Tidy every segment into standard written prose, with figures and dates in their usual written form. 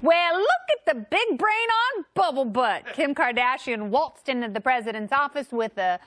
Well, look at the big brain on bubble butt. Kim Kardashian waltzed into the president's office with a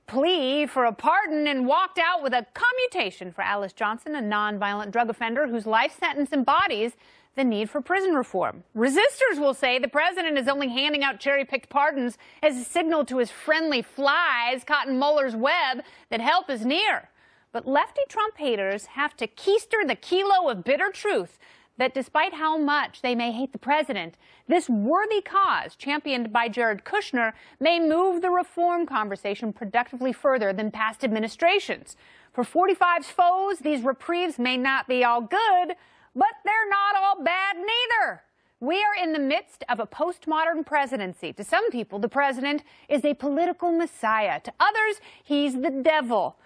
plea for a pardon and walked out with a commutation for Alice Johnson, a nonviolent drug offender whose life sentence embodies the need for prison reform. Resistors will say the president is only handing out cherry-picked pardons as a signal to his friendly flies caught in Mueller's web that help is near. But lefty Trump haters have to keister the kilo of bitter truth that despite how much they may hate the president, this worthy cause, championed by Jared Kushner, may move the reform conversation productively further than past administrations. For 45's foes, these reprieves may not be all good, but they're not all bad neither. We are in the midst of a postmodern presidency. To some people, the president is a political messiah. To others, he's the devil.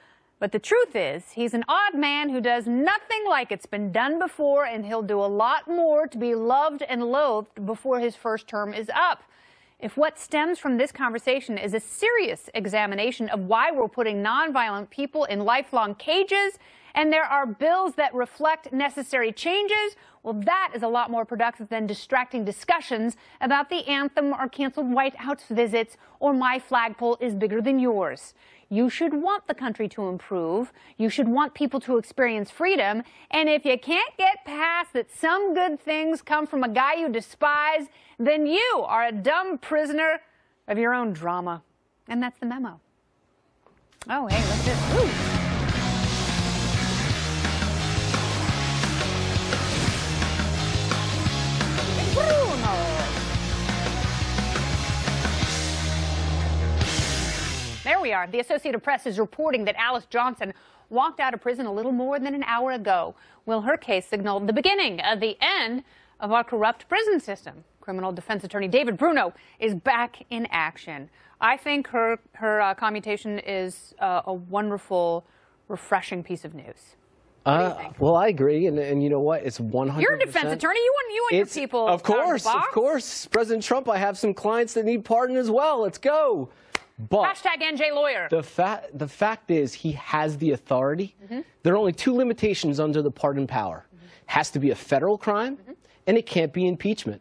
But the truth is, he's an odd man who does nothing like it's been done before, and he'll do a lot more to be loved and loathed before his first term is up. If what stems from this conversation is a serious examination of why we're putting nonviolent people in lifelong cages, and there are bills that reflect necessary changes, well, that is a lot more productive than distracting discussions about the anthem or canceled White House visits or my flagpole is bigger than yours. You should want the country to improve. You should want people to experience freedom. And if you can't get past that some good things come from a guy you despise, then you are a dumb prisoner of your own drama. And that's the memo. Oh, hey, look at this. Ooh. There we are. The Associated Press is reporting that Alice Johnson walked out of prison a little more than an hour ago. Well, her case signaled the beginning of the end of our corrupt prison system. Criminal defense attorney David Bruno is back in action. I think her commutation is a wonderful, refreshing piece of news. What do you think? Well, I agree, and you know what? It's 100%. You're a defense attorney. You want your people. Of course. President Trump, I have some clients that need pardon as well. Let's go. But hashtag NJ lawyer. The fact is, he has the authority. There are only two limitations under the pardon power. Has to be a federal crime, and it can't be impeachment.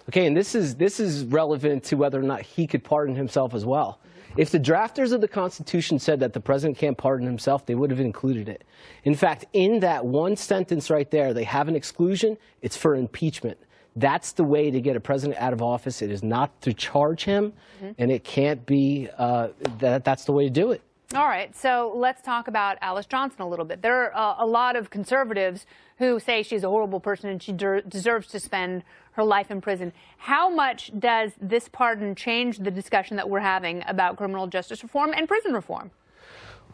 Okay, and this is relevant to whether or not he could pardon himself as well. If the drafters of the Constitution said that the president can't pardon himself, they would have included it. In fact, in that one sentence right there, they have an exclusion. It's for impeachment. That's the way to get a president out of office. It is not to charge him, and it can't be that's the way to do it. All right, so let's talk about Alice Johnson a little bit. There are a lot of conservatives who say she's a horrible person and she deserves to spend her life in prison. How much does this pardon change the discussion that we're having about criminal justice reform and prison reform?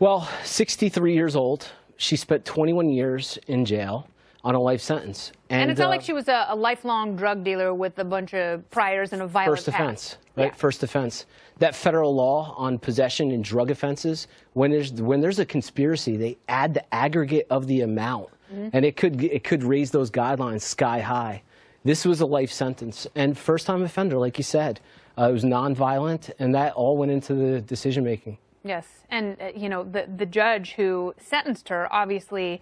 Well, 63 years old. She spent 21 years in jail on a life sentence. And it's not like she was a lifelong drug dealer with a bunch of priors and a violent past. First offense, right? Yeah. First offense. That federal law on possession and drug offenses, when there's a conspiracy, they add the aggregate of the amount, and it could raise those guidelines sky high. This was a life sentence, and first-time offender, like you said. It was nonviolent, and that all went into the decision making. Yes, and you know, the judge who sentenced her obviously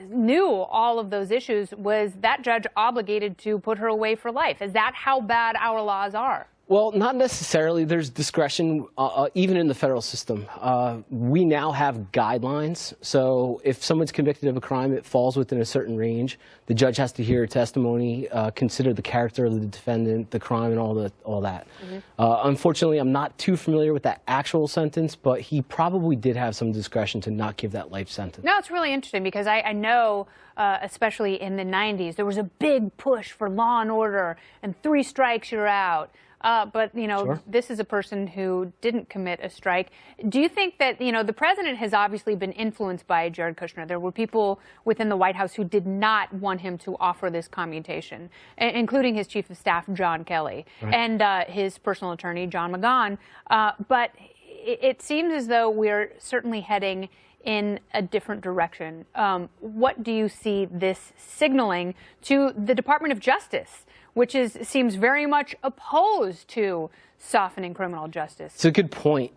knew all of those issues. Was that judge obligated to put her away for life? Is that how bad our laws are? Well, not necessarily. There's discretion, even in the federal system. We now have guidelines. So if someone's convicted of a crime, it falls within a certain range. The judge has to hear testimony, consider the character of the defendant, the crime, and all that. Unfortunately, I'm not too familiar with that actual sentence, but he probably did have some discretion to not give that life sentence. No, it's really interesting because I know, especially in the 90s, there was a big push for law and order, and 3 strikes, you're out. But, you know, This is a person who didn't commit a strike. Do you think that, you know, the president has obviously been influenced by Jared Kushner? There were people within the White House who did not want him to offer this commutation, including his chief of staff, John Kelly, and his personal attorney, John McGahn. But it seems as though we're certainly heading in a different direction. What do you see this signaling to the Department of Justice, which seems very much opposed to softening criminal justice? It's a good point.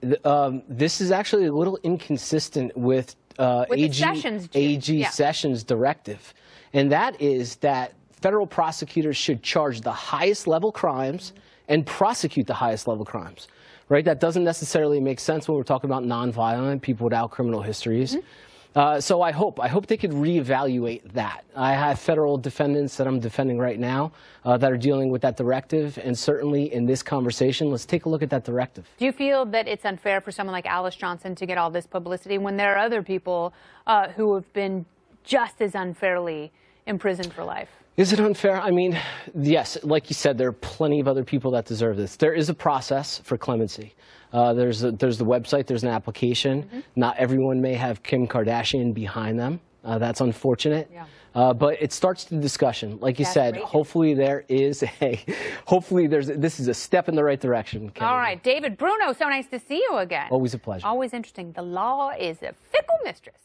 This is actually a little inconsistent with AG Sessions' directive, and that is that federal prosecutors should charge the highest level crimes and prosecute the highest level crimes, right? That doesn't necessarily make sense when we're talking about nonviolent people without criminal histories. So I hope they could reevaluate that. I have federal defendants that I'm defending right now that are dealing with that directive, and certainly in this conversation, let's take a look at that directive. Do you feel that it's unfair for someone like Alice Johnson to get all this publicity when there are other people who have been just as unfairly imprisoned for life? Is it unfair? I mean, yes, like you said, there are plenty of other people that deserve this. There is a process for clemency. There's the website, there's an application. Not everyone may have Kim Kardashian behind them. That's unfortunate. Yeah. But it starts the discussion. Like you said, hopefully this is a step in the right direction. Kennedy. All right, David Bruno, so nice to see you again. Always a pleasure. Always interesting. The law is a fickle mistress.